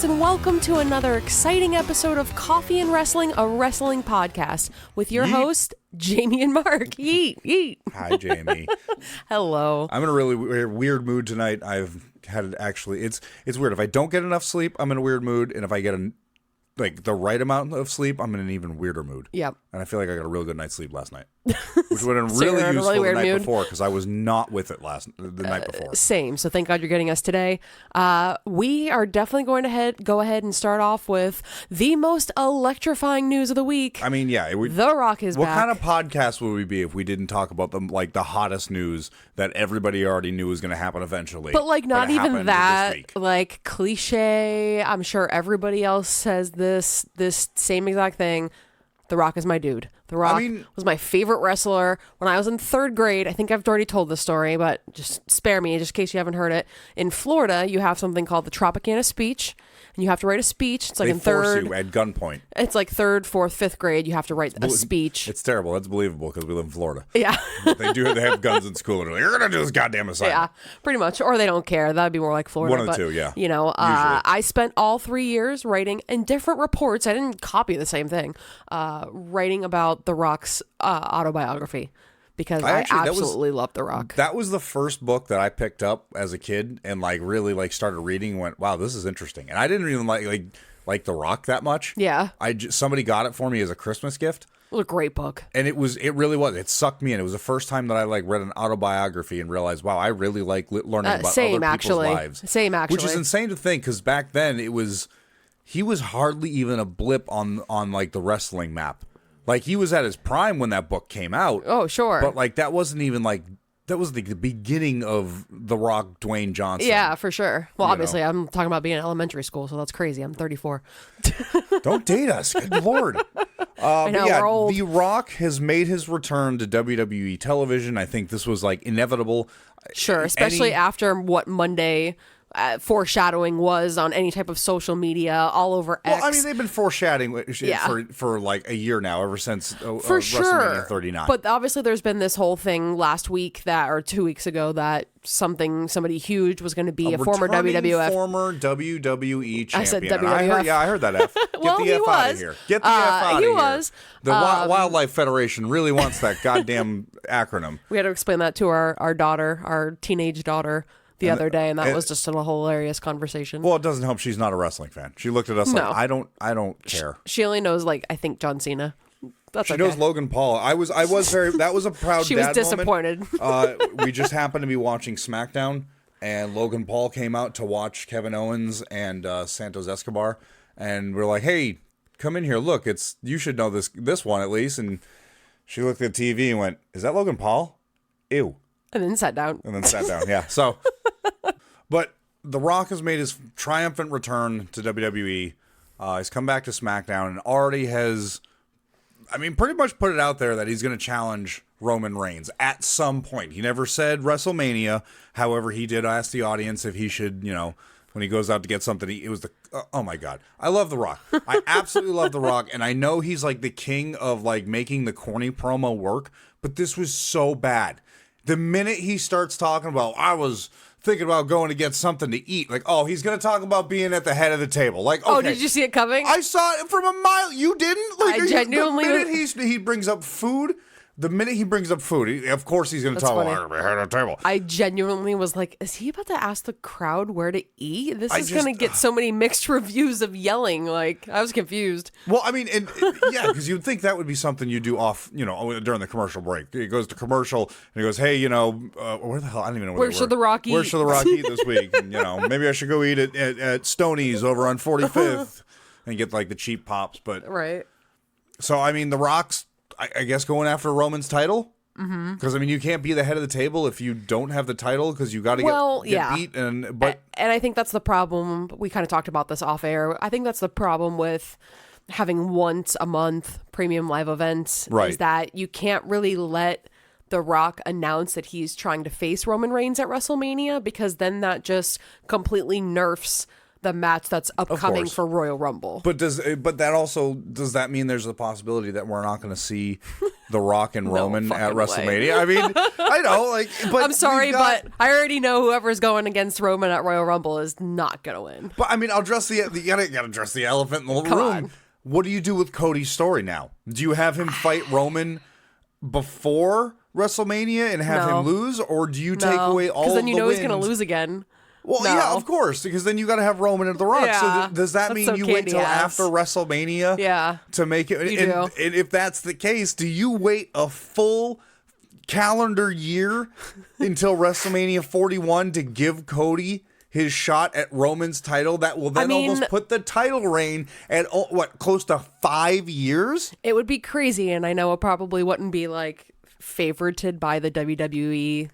fans, and welcome to another exciting episode of Coffee and Wrestling, a wrestling podcast with your host, Jamie and Mark. Yeet. Hi, Jamie. Hello. I'm in a really weird mood tonight. I've had it's weird. If I don't get enough sleep, I'm in a weird mood, and if I get the right amount of sleep, I'm in an even weirder mood. Yep. And I feel like I got a real good night's sleep last night, which would have been really useful the night before because I was not with it the night before. Same. So thank God you're getting us today. We are definitely going to go ahead and start off with the most electrifying news of the week. I mean, yeah. The Rock is back. What kind of podcast would we be if we didn't talk about the hottest news that everybody already knew was going to happen eventually? But not even that, cliche. I'm sure everybody else says this same exact thing. The Rock is my dude. The Rock was my favorite wrestler when I was in third grade. I think I've already told this story, but just spare me, just in case you haven't heard it. In Florida, you have something called the Tropicana speech, and you have to write a speech. It's like they in third. Force you at gunpoint. It's like third, fourth, fifth grade. You have to write a speech. It's terrible. That's believable because we live in Florida. Yeah. They have guns in school, and they're like, you're going to do this goddamn assignment. Yeah, pretty much. Or they don't care. That'd be more like Florida. One of the two, yeah. I spent all 3 years writing in different reports. I didn't copy the same thing. Writing about The Rock's autobiography because I absolutely love The Rock. That was the first book that I picked up as a kid and really started reading and went, wow, this is interesting. And I didn't even like The Rock that much. Yeah. Somebody got it for me as a Christmas gift. It was a great book. And it really was. It sucked me in. It was the first time that I read an autobiography and realized, wow, I really like learning about other people's lives. Same, actually. Which is insane to think because back then he was hardly even a blip on the wrestling map. He was at his prime when that book came out. Oh, sure. But that wasn't even that was the beginning of The Rock, Dwayne Johnson. Yeah, for sure. Well, obviously, I'm talking about being in elementary school, so that's crazy. I'm 34. Don't date us. Good Lord. I know, we're old. The Rock has made his return to WWE television. I think this was inevitable. Sure, especially after what Monday foreshadowing was on any type of social media all over X. Well, I mean, they've been foreshadowing for a year now, ever since for sure. WrestleMania 39. But obviously, there's been this whole thing last week or 2 weeks ago that somebody huge was going to be a former WWE champion. I said WWF. I heard that F. Get Well, the F out of here. Get the F out of here. He was. The Wildlife Federation really wants that goddamn acronym. We had to explain that to our daughter, our teenage daughter, the other day, and that was just a hilarious conversation. Well, it doesn't help she's not a wrestling fan. She looked at us I don't care. She only knows I think John Cena. She knows Logan Paul. I was very. That was a proud. She was disappointed. We just happened to be watching SmackDown, and Logan Paul came out to watch Kevin Owens and Santos Escobar, and we're like, "Hey, come in here. Look, you should know this one at least." And she looked at the TV and went, "Is that Logan Paul? Ew." And then sat down. Yeah. So, but The Rock has made his triumphant return to WWE. He's come back to SmackDown and already has, pretty much put it out there that he's going to challenge Roman Reigns at some point. He never said WrestleMania. However, he did ask the audience if he should, when he goes out to get something to eat. It was oh my God. I love The Rock. I absolutely love The Rock. And I know he's the king of making the corny promo work, but this was so bad. The minute he starts talking about, I was thinking about going to get something to eat, he's going to talk about being at the head of the table. Okay. Oh, did you see it coming? I saw it from a mile. You didn't? I genuinely... The minute he brings up food... of course he's going to talk about the head of the table. I genuinely was like, is he about to ask the crowd where to eat? This is going to get so many mixed reviews of yelling. I was confused. Well, yeah, because you'd think that would be something you do off, during the commercial break. He goes to commercial and he goes, hey, where the hell? I don't even know where should The Rock eat? Where should The Rock eat this week? And, maybe I should go eat at Stoney's over on 45th and get the cheap pops. But right. So, The Rock's, I guess, going after Roman's title? Because, you can't be the head of the table if you don't have the title because you got to get beat. And I think that's the problem. We kind of talked about this off air. I think that's the problem with having once a month premium live events. Right. Is that you can't really let The Rock announce that he's trying to face Roman Reigns at WrestleMania because then that just completely nerfs the match that's upcoming for Royal Rumble. But does that mean there's a possibility that we're not going to see The Rock and Roman at WrestleMania? I mean, I know, but I'm sorry, but I already know whoever's going against Roman at Royal Rumble is not going to win. But I mean, I'll address you gotta address the elephant in the room. On. What do you do with Cody's story now? Do you have him fight Roman before WrestleMania and have him lose, or do you take away all of the wins? Because then you know he's going to lose again. Well, yeah, of course, because then you got to have Roman and The Rock. Yeah, so does that mean you wait till after WrestleMania to make it? And if that's the case, do you wait a full calendar year until WrestleMania 41 to give Cody his shot at Roman's title? That will then almost put the title reign at, close to 5 years? It would be crazy, and I know it probably wouldn't be, favorited by the WWE,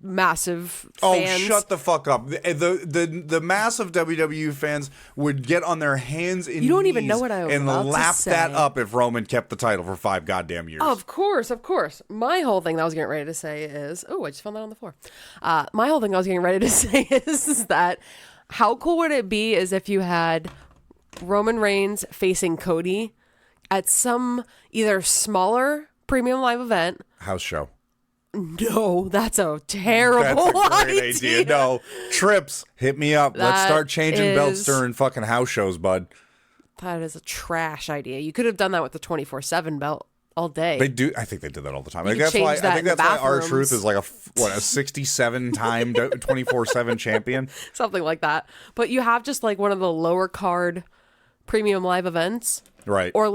massive fans. Oh, shut the fuck up. The massive WWE fans would get on their hands and you don't even know what I was and about lap to say. that up if Roman kept the title for 5 goddamn years. Of course. My whole thing that I was getting ready to say is, I just found that on the floor. My whole thing I was getting ready to say is that how cool would it be is if you had Roman Reigns facing Cody at some either smaller premium live event. House show. No, that's a terrible idea. No, Trips, hit me up. Let's start changing belts during fucking house shows, bud. That is a trash idea. You could have done that with the 24/7 belt all day. They do. I think they did that all the time. I think that's why R-Truth is a 67-time 24/7 champion. Something like that. But you have just one of the lower card premium live events. Right. Or a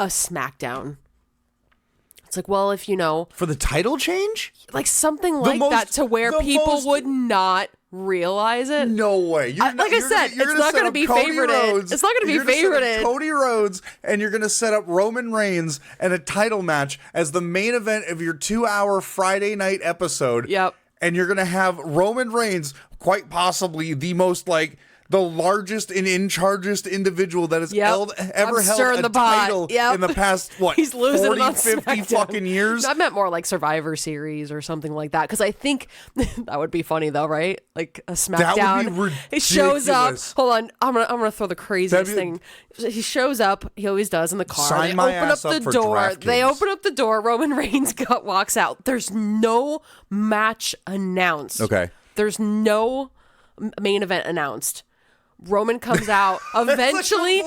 SmackDown. It's if for the title change, something like that, to where people would not realize it. No way. It's not going to be favorited. It's not going to be favorited. Cody Rhodes, and you're going to set up Roman Reigns and a title match as the main event of your 2-hour Friday night episode. Yep. And you're going to have Roman Reigns, quite possibly the most the largest and in-chargest individual that has ever held a title in the past, He's losing 40, 50 fucking years? I meant more Survivor Series or something like that. Because I think that would be funny, though, right? A SmackDown. That would be ridiculous. He shows up. Hold on. I'm gonna throw the craziest thing. He shows up. He always does in the car. Sign my ass up for DraftKings. They open up the door. Roman Reigns walks out. There's no match announced. Okay. There's no main event announced. Roman comes out eventually.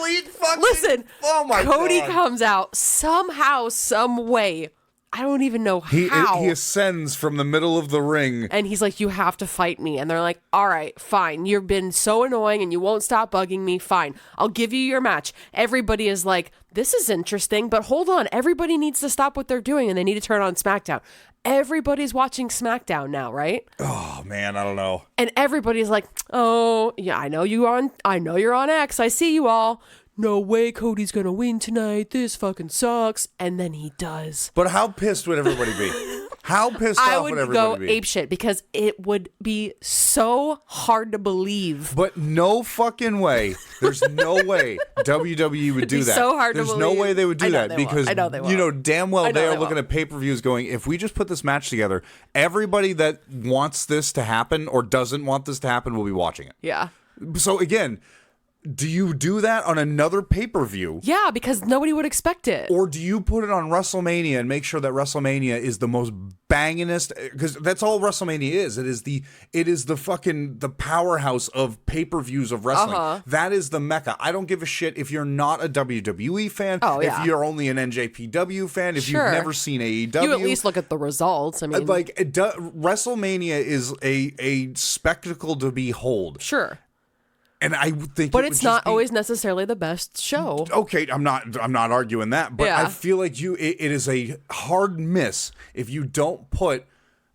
Listen, Cody comes out somehow, some way. I don't even know how. He ascends from the middle of the ring. And he's like, you have to fight me. And they're like, all right, fine. You've been so annoying and you won't stop bugging me. Fine. I'll give you your match. Everybody is like, this is interesting, but hold on. Everybody needs to stop what they're doing and they need to turn on SmackDown. Everybody's watching SmackDown now, right? Oh man, I don't know. And everybody's like, oh yeah, I know you're on X. I see you all. No way Cody's gonna win tonight. This fucking sucks. And then he does. But how pissed would everybody be? How pissed off would everybody be? I would go apeshit because it would be so hard to believe. But no fucking way. There's no way WWE would do that. So hard There's to believe. no way they would do that because I know they won't. Damn well they are looking at pay-per-views going, if we just put this match together, everybody that wants this to happen or doesn't want this to happen will be watching it. Yeah. So again, do you do that on another pay-per-view? Yeah, because nobody would expect it. Or do you put it on WrestleMania and make sure that WrestleMania is the most bangingest? Because that's all WrestleMania is. It is the fucking the powerhouse of pay-per-views of wrestling. That is the mecca. I don't give a shit if you're not a WWE fan. If you're only an NJPW fan. If you've never seen AEW, you at least look at the results. I mean, WrestleMania is a spectacle to behold. Sure. And I think, but it's not always necessarily the best show. Okay, I'm not arguing that, but I feel like it is a hard miss if you don't put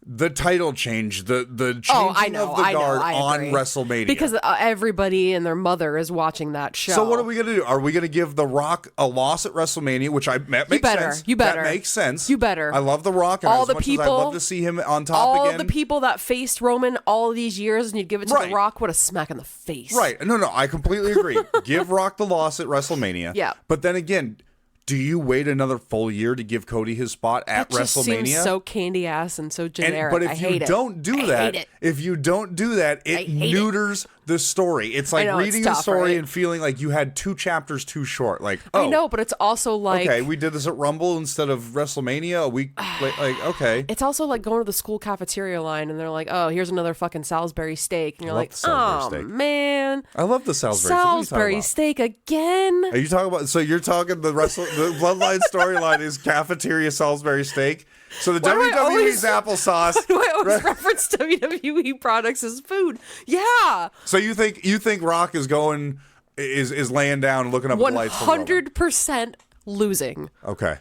the title change, the changing of the guard on WrestleMania. Because everybody and their mother is watching that show. So what are we going to do? Are we going to give The Rock a loss at WrestleMania, which that makes sense. You better. That makes sense. You better. I love The Rock, and as much as I'd love to see him on top again. All the people that faced Roman all these years, and you'd give it to The Rock, what a smack in the face. Right. No, I completely agree. Give Rock the loss at WrestleMania. Yeah. But then again, Do you wait another full year to give Cody his spot at that just WrestleMania? Seems so candy ass and so generic. But if you don't do that, it neuters the story. It's like reading the story and feeling like you had 2 chapters too short. Like, I know, but it's also like, okay, we did this at Rumble instead of WrestleMania a week. Like, okay, it's also like going to the school cafeteria line and they're like, oh, here's another fucking Salisbury steak, and you're like, oh man, I love the Salisbury steak again. Are you talking about? So you're talking the Bloodline storyline is cafeteria Salisbury steak. So the WWE's applesauce. Why do I always reference WWE products as food? Yeah. So you think Rock is laying down and looking up at the lights? 100% losing. Okay.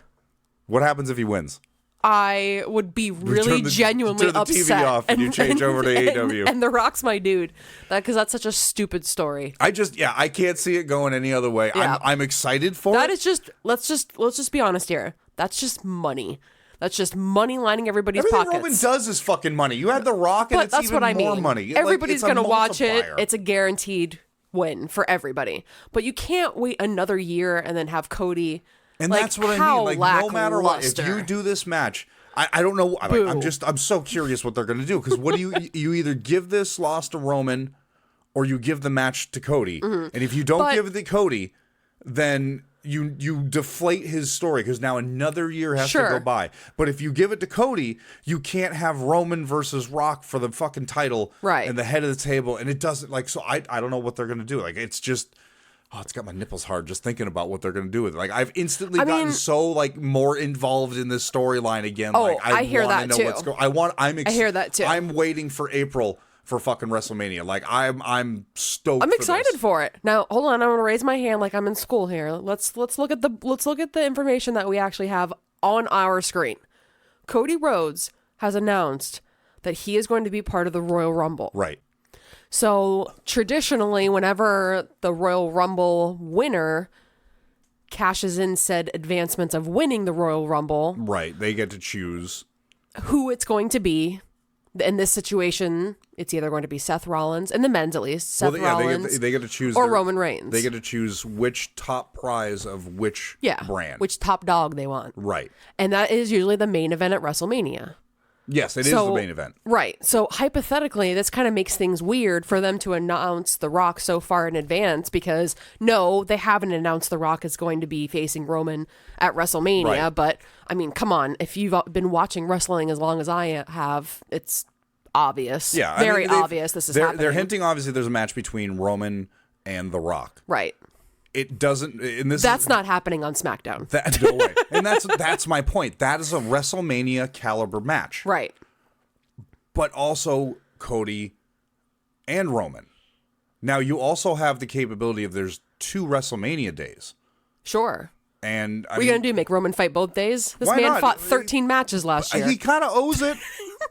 What happens if he wins? I would be really genuinely upset. Turn the TV off and you change over to AEW. And The Rock's my dude. Because that's such a stupid story. I can't see it going any other way. Yeah. I'm excited for it. That is just, let's just be honest here. That's just money. That's just money lining everybody's pockets. Everything Roman does is fucking money. You had The Rock and it's even more money. Everybody's going to watch it. It's a guaranteed win for everybody. But you can't wait another year and then have Cody. And that's what I mean. Like, no matter what, if you do this match, I don't know. I'm so curious what they're going to do. Because what do you either give this loss to Roman or you give the match to Cody. Mm-hmm. And if you don't give it to Cody, then you deflate his story because now another year has to go by. But if you give it to Cody, you can't have Roman versus Rock for the fucking title and the head of the table. And it doesn't so I don't know what they're going to do. Like, it's just, it's got my nipples hard just thinking about what they're going to do with it. Like, I've instantly gotten so more involved in this storyline again. Oh, like, I hear that know too. What's going. I hear that too. I'm waiting for April for fucking WrestleMania. Like, I'm stoked. I'm excited for it. Now, hold on. I'm going to raise my hand like I'm in school here. Let's look at the information that we actually have on our screen. Cody Rhodes has announced that he is going to be part of the Royal Rumble. Right. So, traditionally, whenever the Royal Rumble winner cashes in said advancements of winning the Royal Rumble, right, they get to choose who it's going to be. In this situation, it's either going to be Seth Rollins, in the men's at least, Rollins, they get to choose or Roman Reigns. They get to choose which top prize of which brand. Which top dog they want. Right. And that is usually the main event at WrestleMania. Yes, it is the main event. Right. So hypothetically, this kind of makes things weird for them to announce The Rock so far in advance because, no, they haven't announced The Rock is going to be facing Roman at WrestleMania. Right. But, I mean, come on. If you've been watching wrestling as long as I have, it's obvious. Yeah. Very obvious this is happening. They're hinting, obviously, there's a match between Roman and The Rock. Right. It doesn't. That's not happening on SmackDown. No way. And that's my point. That is a WrestleMania caliber match. Right. But also Cody and Roman. Now you also have the capability of there's 2 WrestleMania days. Sure. And what are you gonna do? Make Roman fight both days? This man fought 13 matches last year. He kind of owes it.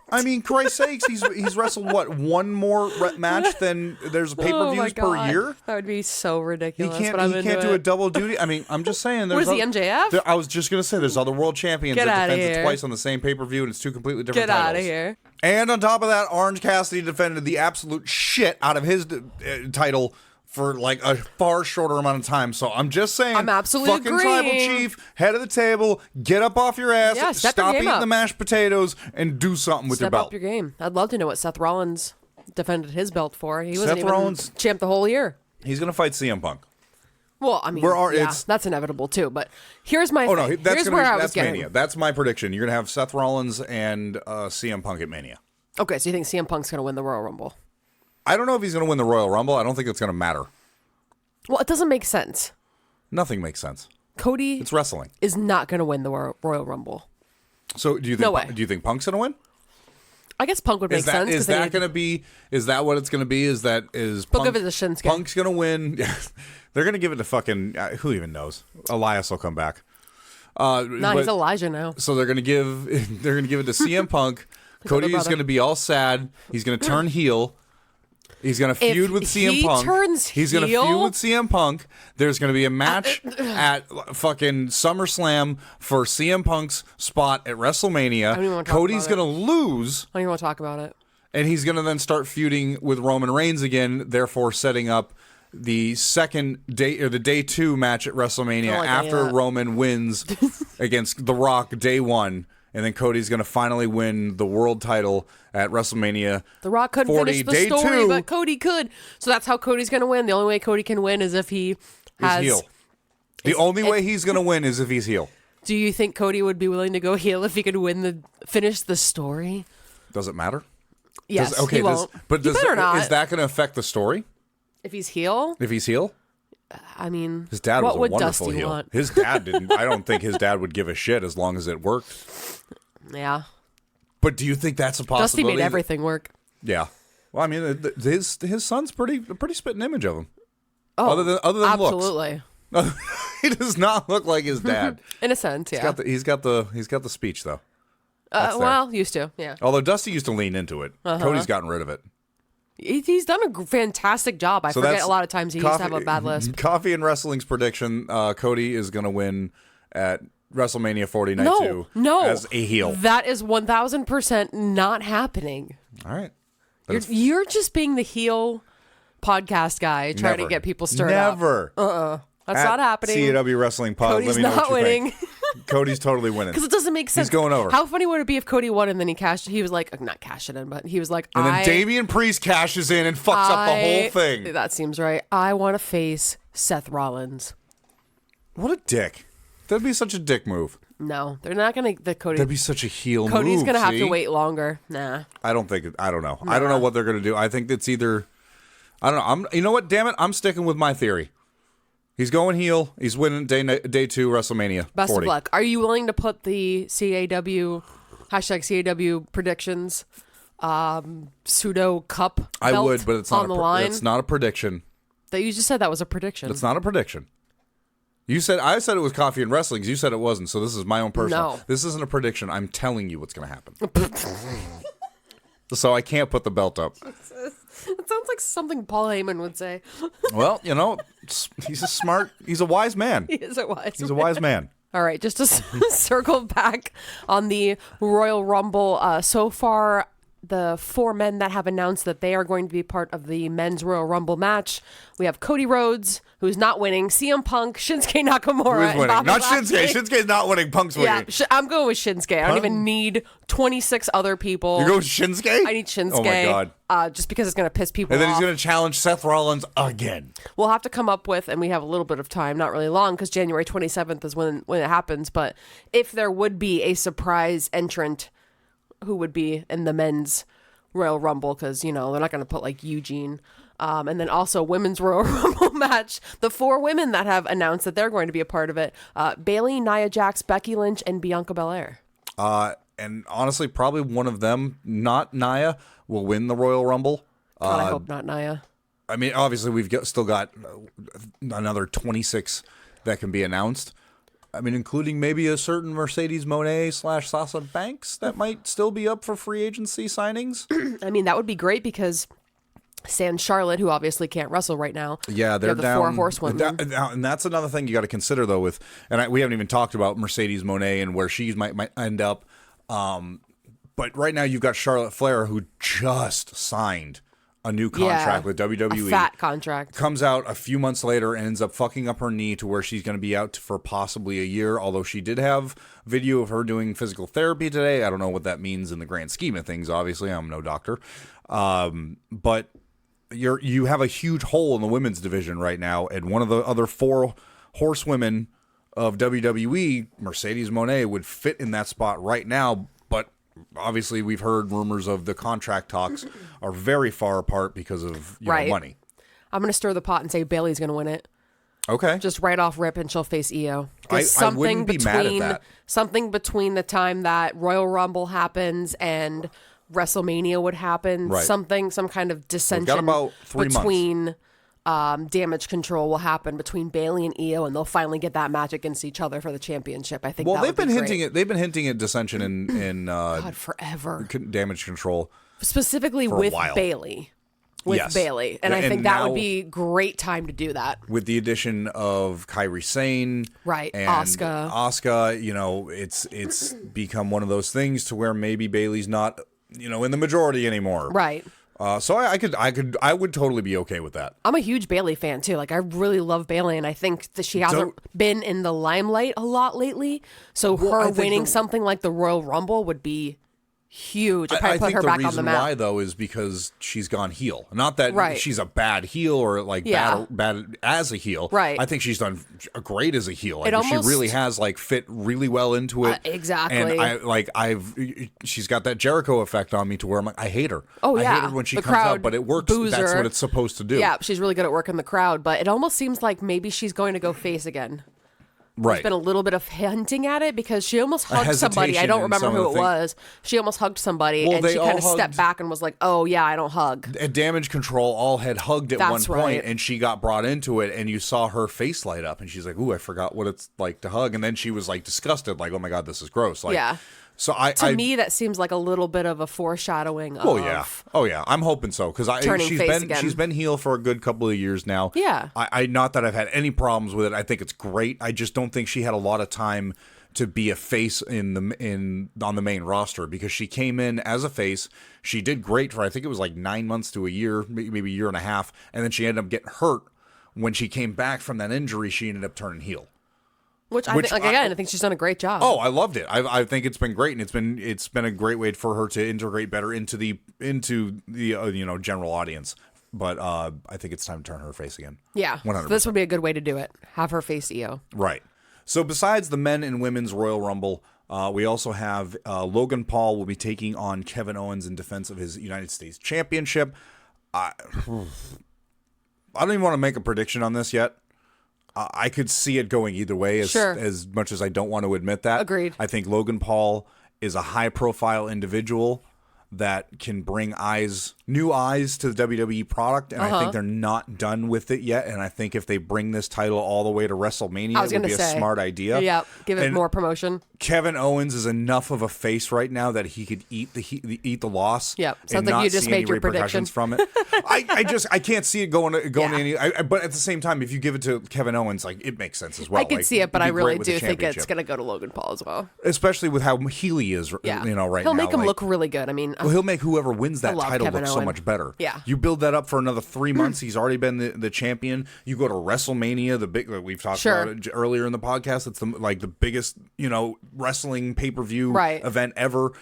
I mean, Christ's sakes, he's wrestled one more match than there's pay-per-views per year. That would be so ridiculous. He can't do a double duty. I mean, I'm just saying. What is he, MJF? I was just gonna say there's other world champions that defend it twice on the same pay-per-view, and it's 2 completely different titles. Get out of here. And on top of that, Orange Cassidy defended the absolute shit out of his title for like a far shorter amount of time. So I'm just saying, I'm absolutely fucking tribal chief, head of the table, get up off your ass, stop eating the mashed potatoes, and do something with your belt. Step up your game. I'd love to know what Seth Rollins defended his belt for. He wasn't even champ the whole year. He's going to fight CM Punk. Well, I mean, that's inevitable too. But here's my thing. Here's where I was getting. Mania. That's my prediction. You're going to have Seth Rollins and CM Punk at Mania. Okay, so you think CM Punk's going to win the Royal Rumble? I don't know if he's going to win the Royal Rumble. I don't think it's going to matter. Well, it doesn't make sense. Nothing makes sense. Cody, it's wrestling, is not going to win the Royal Rumble. So do you think? No way. Do you think Punk's going to win? I guess Punk would make sense. Is that going to be? Is that what it's going to be? Is Book of his Shinsuke? Punk's going to win? They're going to give it to fucking who even knows? Elias will come back. He's Elijah now. So they're going to give it to CM Punk. Cody's going to be all sad. He's going to turn heel. He's going to feud with CM Punk. He's going to feud with CM Punk. There's going to be a match at fucking SummerSlam for CM Punk's spot at WrestleMania. Cody's going to lose. I don't even want to talk about it. And he's going to then start feuding with Roman Reigns again, therefore setting up the second day or the day 2 match at WrestleMania after Roman wins against The Rock day 1. And then Cody's going to finally win the world title at WrestleMania. The Rock couldn't finish the story, but Cody could. So that's how Cody's going to win. The only way Cody can win is if he has... heel. The only way he's going to win is if he's heel. Do you think Cody would be willing to go heel if he could finish the story? Does it matter? Yes, he won't. But he better not. Is that going to affect the story? If he's heel? If he's heel? I mean, his dad was a wonderful Dusty heel. Want? His dad didn't. I don't think his dad would give a shit as long as it worked. Yeah. But do you think that's a possibility? Dusty made everything work. Yeah. Well, I mean, his son's a pretty spitting image of him. Oh, other than absolutely. Looks. He does not look like his dad. In a sense, yeah. He's got the speech though. Well, used to, yeah. Although Dusty used to lean into it. Cody's gotten rid of it. He's done a fantastic job. I forget a lot of times he used to have a bad lisp. Coffee and Wrestling's prediction, Cody is going to win at WrestleMania 40 Night 2 as a heel. That is 1,000% not happening. All right. You're just being the heel podcast guy trying to get people stirred up. Never. That's not happening. CAW Wrestling Pod. Cody's let me know not what you winning. Think. Cody's totally winning. Because it doesn't make sense. He's going over. How funny would it be if Cody won and then he was like, not cash it in, but he was like, and then Damian Priest cashes in and fucks up the whole thing. That seems right. I want to face Seth Rollins. What a dick. That'd be such a dick move. No, they're not going to. That'd be such a heel move. Cody's going to have to wait longer. Nah. I don't know. Nah. I don't know what they're going to do. I think it's either. I don't know. You know what? Damn it. I'm sticking with my theory. He's going heel. He's winning day 2 WrestleMania. Best 40. of luck. Are you willing to put the CAW predictions pseudo cup belt I would, but it's not on the line? It's not a prediction. That you just said that was a prediction. It's not a prediction. I said it was Coffee and Wrestling's. You said it wasn't. So this is my own personal. No. This isn't a prediction. I'm telling you what's going to happen. So I can't put the belt up. It sounds like something Paul Heyman would say. Well, he's a wise man. He is a wise man. He's a wise man. All right, just to circle back on the Royal Rumble, so far the 4 men that have announced that they are going to be part of the men's Royal Rumble match. We have Cody Rhodes, who's not winning, CM Punk, Shinsuke Nakamura. Who's winning? Not Shinsuke. Shinsuke's not winning. Punk's winning. Yeah, I'm going with Shinsuke. I don't even need 26 other people. You go with Shinsuke? I need Shinsuke. Oh my God. Just because it's going to piss people off. And then he's going to challenge Seth Rollins again. We'll have to come up with, and we have a little bit of time, not really long, because January 27th is when it happens. But if there would be a surprise entrant, who would be in the men's Royal Rumble, because, they're not going to put like Eugene. And then also women's Royal Rumble match. The 4 women that have announced that they're going to be a part of it. Bayley, Nia Jax, Becky Lynch, and Bianca Belair. And honestly, probably one of them, not Nia, will win the Royal Rumble. God, I hope not Nia. I mean, obviously, we've still got another 26 that can be announced. I mean, including maybe a certain Mercedes Moné / Sasha Banks that might still be up for free agency signings. I mean, that would be great because San Charlotte, who obviously can't wrestle right now. Yeah, they're the down. 4 horsewomen. And that's another thing you got to consider, though. We haven't even talked about Mercedes Moné and where she might end up. But right now, you've got Charlotte Flair, who just signed a new contract with WWE. A fat contract. Comes out a few months later and ends up fucking up her knee to where she's going to be out for possibly a year, although she did have video of her doing physical therapy today. I don't know what that means in the grand scheme of things, obviously. I'm no doctor. But you have a huge hole in the women's division right now, and one of the other 4 horsewomen of WWE, Mercedes Moné, would fit in that spot right now, but obviously we've heard rumors of the contract talks are very far apart because of money. I'm going to stir the pot and say Bayley's going to win it. Okay. Just right off rip, and she'll face Io. I wouldn't be mad at that. Something between the time that Royal Rumble happens and WrestleMania would happen. Right. Some kind of dissension got about 3 between Damage Control will happen between Bayley and Io, and they'll finally get that match against each other for the championship. I think. Well, they've been hinting at dissension in God, forever. Damage Control, specifically with Bayley. Bayley, and I think that would be great time to do that. With the addition of Kairi Sane, right, and Asuka, it's become one of those things to where maybe Bayley's not, in the majority anymore. Right. So I would totally be okay with that. I'm a huge Bayley fan too. Like I really love Bayley, and I think that she hasn't been in the limelight a lot lately. So her winning something like the Royal Rumble would be huge. I think the reason why though is because she's gone heel. Not that she's a bad heel or like bad as a heel. Right. I think she's done great as a heel. She really has like fit really well into it. Exactly. And she's got that Jericho effect on me to where I'm like, I hate her. Oh yeah. I hate her when she comes out, but it works. That's what it's supposed to do. Yeah, she's really good at working the crowd, but it almost seems like maybe she's going to go face again. Right. There's been a little bit of hinting at it because she almost hugged somebody. I don't remember who it was. She almost hugged somebody, and she kind of stepped back and was like, oh, yeah, I don't hug. At Damage Control, all had hugged at one point, and she got brought into it, and you saw her face light up, and she's like, ooh, I forgot what it's like to hug. And then she was like disgusted, like, oh my God, this is gross. Like, yeah. So to me, that seems like a little bit of a foreshadowing of. Oh yeah, I'm hoping so because she's been heel for a good couple of years now. Yeah, I not that I've had any problems with it. I think it's great. I just don't think she had a lot of time to be a face on the main roster because she came in as a face. She did great for I think it was like 9 months to a year, maybe a year and a half, and then she ended up getting hurt. When she came back from that injury, she ended up turning heel. Which I think she's done a great job. Oh, I loved it. I think it's been great, and it's been a great way for her to integrate better into the general audience. But I think it's time to turn her face again. Yeah, 100%. So this would be a good way to do it. Have her face EO. Right. So besides the men and women's Royal Rumble, we also have Logan Paul will be taking on Kevin Owens in defense of his United States Championship. I don't even want to make a prediction on this yet. I could see it going either way as much as I don't want to admit that. Agreed. I think Logan Paul is a high-profile individual that can bring new eyes to the WWE product, and I think they're not done with it yet. And I think if they bring this title all the way to WrestleMania, it would be a smart idea. Yeah, give it more promotion. Kevin Owens is enough of a face right now that he could eat the loss. Yep, sounds like you just made your prediction from it. I can't see it going any. But at the same time, if you give it to Kevin Owens, like it makes sense as well. I could see it, but I really do think it's going to go to Logan Paul as well, especially with how heel he is. Right now, he'll make him look really good. I mean. Well, he'll make whoever wins that title look so much better. Yeah. You build that up for another 3 months. He's already been the champion. You go to WrestleMania, the big we've talked about it earlier in the podcast. It's the biggest wrestling pay-per-view event ever.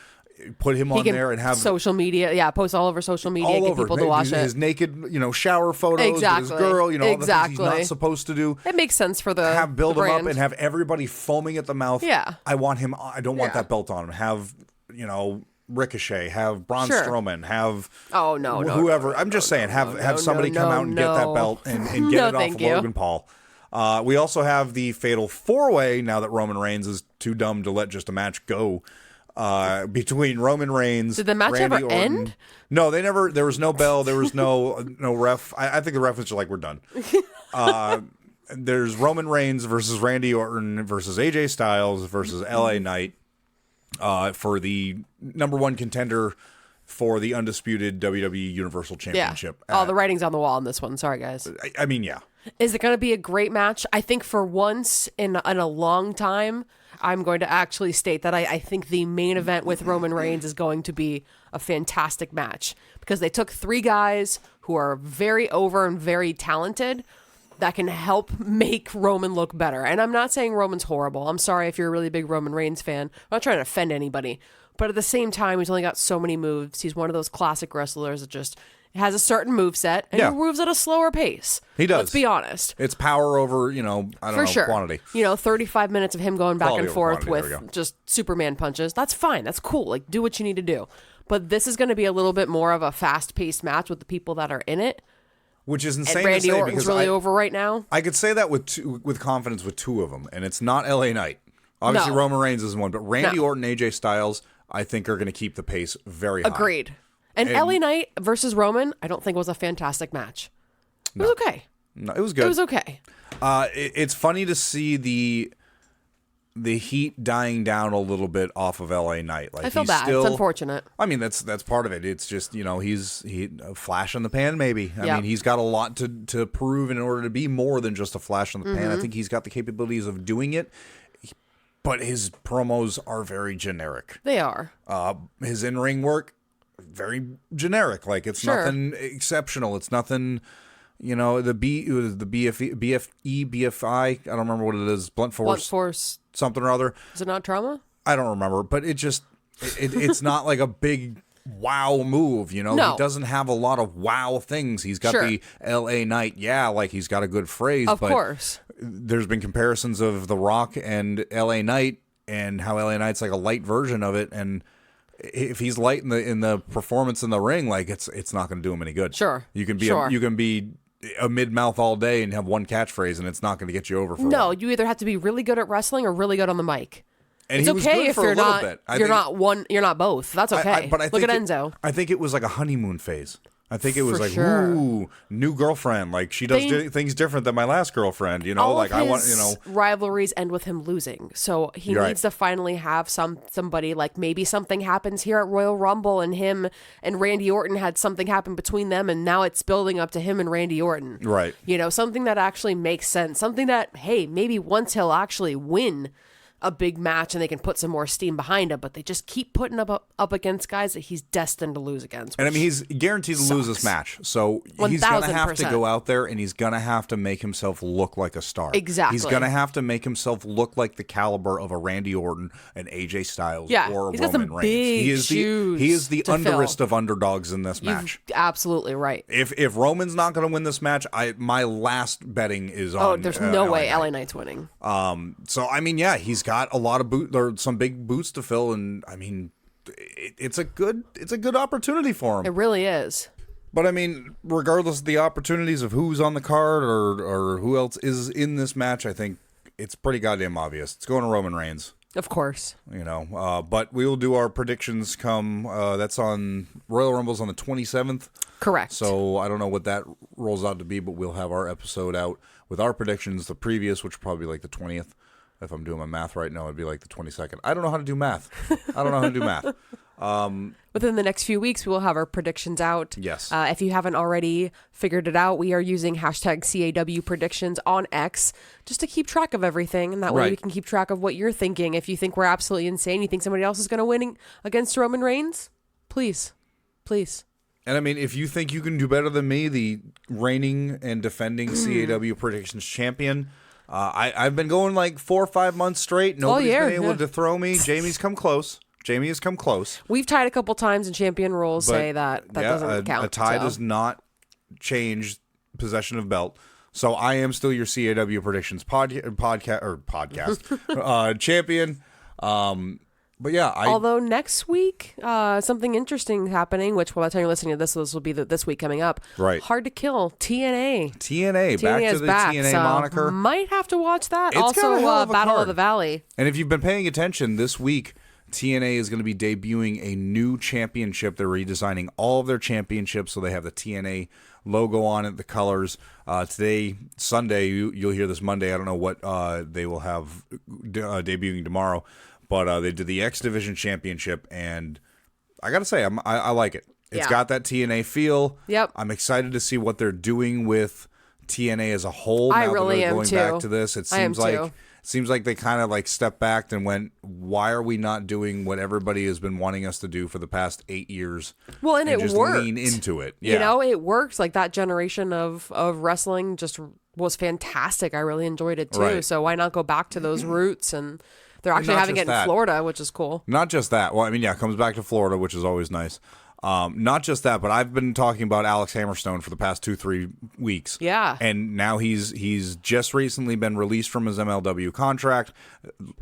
Put him on there and have social media. Yeah, post all over social media. Get people to watch his naked shower photos with his girl. All the things he's not supposed to do. It makes sense for the build him up and have everybody foaming at the mouth. Yeah, I want him. I don't want that belt on him. Have Ricochet, have Braun Strowman, have whoever. I'm just saying, have somebody come out and get that belt and get it off of Logan Paul. We also have the Fatal 4-Way now that Roman Reigns is too dumb to let just a match go between Roman Reigns. Did the match Randy ever Orton. end? No, they never. There was no bell. There was no ref. I think the ref was just like, we're done. There's Roman Reigns versus Randy Orton versus AJ Styles versus LA Knight. For the number one contender for the undisputed WWE Universal Championship. Yeah. The writing's on the wall on this one. Sorry, guys. I mean, yeah. Is it going to be a great match? I think for once in a long time, I'm going to actually state that I think the main event with Roman Reigns is going to be a fantastic match because they took 3 guys who are very over and very talented that can help make Roman look better. And I'm not saying Roman's horrible. I'm sorry if you're a really big Roman Reigns fan. I'm not trying to offend anybody. But at the same time, he's only got so many moves. He's one of those classic wrestlers that just has a certain moveset and he moves at a slower pace. He does. Let's be honest. It's power over, quantity. 35 minutes of him going back and forth with just Superman punches. That's fine. That's cool. Like, do what you need to do. But this is going to be a little bit more of a fast-paced match with the people that are in it. Which is insane and Randy to say Orton's because really over right now. I could say that with confidence with 2 of them, and it's not LA Knight. Obviously, Roman Reigns is one, but Randy Orton, AJ Styles, I think are going to keep the pace very high. Agreed. And LA Knight versus Roman, I don't think was a fantastic match. It was okay. No, it was good. It was okay. It's funny to see the heat dying down a little bit off of LA Knight. Like, I feel bad. It's unfortunate. I mean, that's part of it. It's just, he's a flash in the pan, maybe. I mean, he's got a lot to prove in order to be more than just a flash in the pan. I think he's got the capabilities of doing it, but his promos are very generic. They are. His in-ring work, very generic. Like, it's nothing exceptional. It's nothing, the BFI. I don't remember what it is. Blunt force. Something or other. Is it not trauma? I don't remember, but it's not like a big wow move, No. He doesn't have a lot of wow things. He's got the LA Knight, like he's got a good phrase. Of course. There's been comparisons of The Rock and LA Knight and how LA Knight's like a light version of it, and if he's light in the performance in the ring, like it's not going to do him any good. Sure. You can be a mid-mouth all day and have one catchprise, and it's not going to get you over for a while. You either have to be really good at wrestling or really good on the mic. And it's he was okay good if for you're a little not. bit. You're not both. That's okay. But I look at Enzo. I think it was like a honeymoon phase. I think it was For like, sure. ooh, new girlfriend. Like, she does things different than my last girlfriend. All like of I his want. rivalries end with him losing. So he needs to finally have somebody, like maybe something happens here at Royal Rumble, and him and Randy Orton had something happen between them, and now it's building up to him and Randy Orton. Right. Something that actually makes sense. Something that, hey, maybe once he'll actually win a big match and they can put some more steam behind him, but they just keep putting up against guys that he's destined to lose against. And I mean, he's guaranteed to lose this match. So he's going to have to go out there and he's going to have to make himself look like a star. Exactly. He's going to have to make himself look like the caliber of a Randy Orton, an AJ Styles, or a he's got Roman some Reigns. big He is the underest of underdogs in this match. You're absolutely right. If Roman's not going to win this match, my last betting is on. Oh, there's no way LA Knight's winning. So I mean, he's got a lot of some big boots to fill, and I mean, it's a good opportunity for him. It really is. But I mean, regardless of the opportunities of who's on the card or who else is in this match, I think it's pretty goddamn obvious. It's going to Roman Reigns. Of course. But we will do our predictions that's on Royal Rumble's on the 27th. Correct. So I don't know what that rolls out to be, but we'll have our episode out with our predictions, the previous, which will probably be like the 20th. If I'm doing my math right now, it'd be like the 22nd. I don't know how to do math. Within the next few weeks, we will have our predictions out. Yes. If you haven't already figured it out, we are using hashtag CAW predictions on X just to keep track of everything. And that way we can keep track of what you're thinking. If you think we're absolutely insane, you think somebody else is going to win against Roman Reigns, please. And I mean, if you think you can do better than me, the reigning and defending CAW predictions champion, I've been going like 4 or 5 months straight. Nobody's been able to throw me. Jamie has come close. We've tied a couple times, and champion rules say that doesn't count. A tie does not change possession of belt. So I am still your CAW predictions podcast champion. But yeah, although next week, something interesting happening, which by the time you're listening to this will be this week coming up. Right. Hard to Kill, TNA. Back to the TNA moniker. Might have to watch that. It's also, got a hell of a Battle card. of the Valley. And if you've been paying attention, this week, TNA is going to be debuting a new championship. They're redesigning all of their championships, so they have the TNA logo on it, the colors. Today, Sunday, you'll hear this Monday. I don't know what they will have debuting tomorrow. But they did the X Division Championship, and I got to say, I like it. It's got that TNA feel. Yep. I'm excited to see what they're doing with TNA as a whole. I now really that they're am going too. back to this. It seems like they kind of like stepped back and went, why are we not doing what everybody has been wanting us to do for the past 8 years? Well, and it just worked. Lean into it. Yeah. It works. Like that generation of wrestling just was fantastic. I really enjoyed it too. Right. So why not go back to those roots? And they're actually having it in Florida, which is cool. Not just that. Well, I mean, it comes back to Florida, which is always nice. Not just that, but I've been talking about Alex Hammerstone for the past 2-3 weeks. Yeah. And now he's just recently been released from his MLW contract,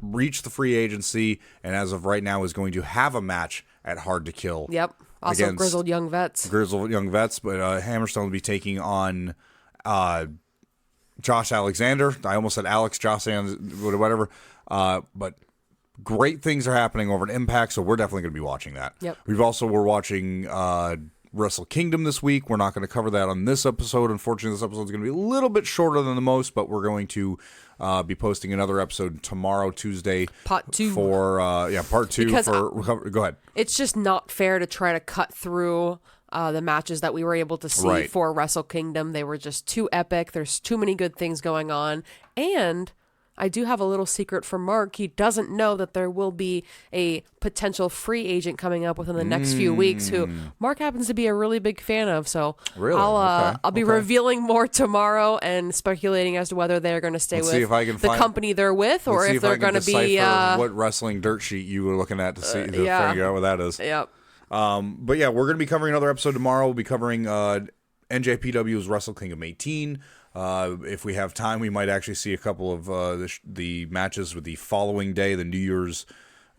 reached the free agency, and as of right now is going to have a match at Hard to Kill. Yep. Also grizzled young vets. But Hammerstone will be taking on Josh Alexander. I almost said Alex, Josh, whatever. But great things are happening over at Impact, so we're definitely going to be watching that. Yep. We're watching Wrestle Kingdom this week. We're not going to cover that on this episode. Unfortunately, this episode is going to be a little bit shorter than the most, but we're going to be posting another episode tomorrow, Tuesday. Part 2. Part 2 because go ahead. It's just not fair to try to cut through the matches that we were able to see for Wrestle Kingdom. They were just too epic. There's too many good things going on. And I do have a little secret for Mark. He doesn't know that there will be a potential free agent coming up within the next few weeks who Mark happens to be a really big fan of. So really? I'll be revealing more tomorrow and speculating as to whether they're going to stay with the company they're with or if they're going to be what wrestling dirt sheet you were looking at to see to figure out what that is. Yep. But yeah, we're going to be covering another episode tomorrow. We'll be covering NJPW's Wrestle Kingdom 18. If we have time, we might actually see a couple of the matches with the following day, the New Year's.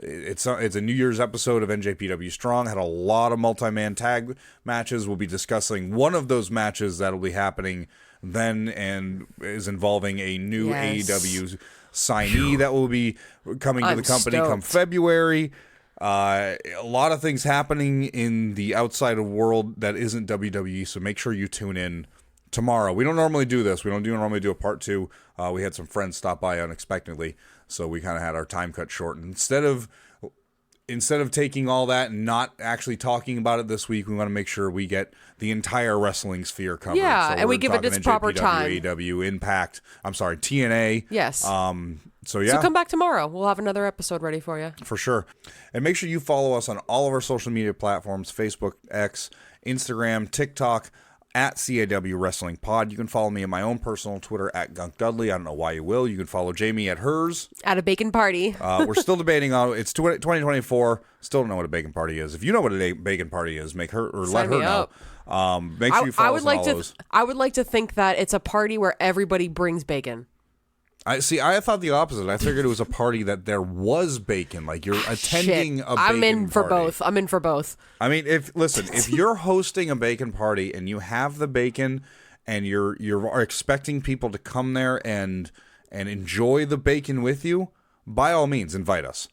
It's a New Year's episode of NJPW Strong. Had a lot of multi-man tag matches. We'll be discussing one of those matches that'll be happening then and is involving a new AEW signee that will be coming to the company come February. A lot of things happening in the outside of world that isn't WWE, so make sure you tune in tomorrow. We don't normally do this. We don't normally do a part 2. We had some friends stop by unexpectedly, so we kind of had our time cut short. And instead of taking all that and not actually talking about it this week, we want to make sure we get the entire wrestling sphere covered. Yeah, so and we give it its proper time. AEW, Impact, TNA. Yes. So come back tomorrow. We'll have another episode ready for you. For sure. And make sure you follow us on all of our social media platforms, Facebook, X, Instagram, TikTok, at CAW Wrestling Pod. You can follow me on my own personal Twitter at Gunk Dudley. I don't know why you will. You can follow Jamie at hers. At a bacon party. We're still debating on it's 2024. Still don't know what a bacon party is. If you know what a bacon party is, let her know. Make sure you follow us on all those. I would like to think that it's a party where everybody brings bacon. I thought the opposite. I figured it was a party that there was bacon. Like you're attending a bacon party. I'm in for both. I mean, if you're hosting a bacon party and you have the bacon and you're expecting people to come there and enjoy the bacon with you, by all means, invite us.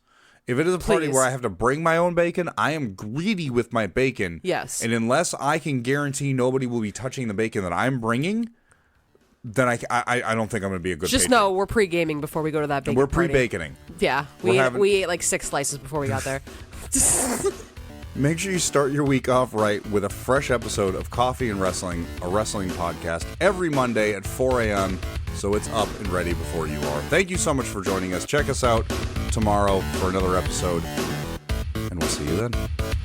If it is a party where I have to bring my own bacon, I am greedy with my bacon. Yes. And unless I can guarantee nobody will be touching the bacon that I'm bringing, then I don't think I'm going to be a good Just patron. know we're pre-gaming before we go to that bacon We're party. pre-baconing. Yeah. We ate like 6 slices before we got there. Make sure you start your week off right with a fresh episode of Coffee and Wrestling, a wrestling podcast, every Monday at 4 a.m., so it's up and ready before you are. Thank you so much for joining us. Check us out tomorrow for another episode, and we'll see you then.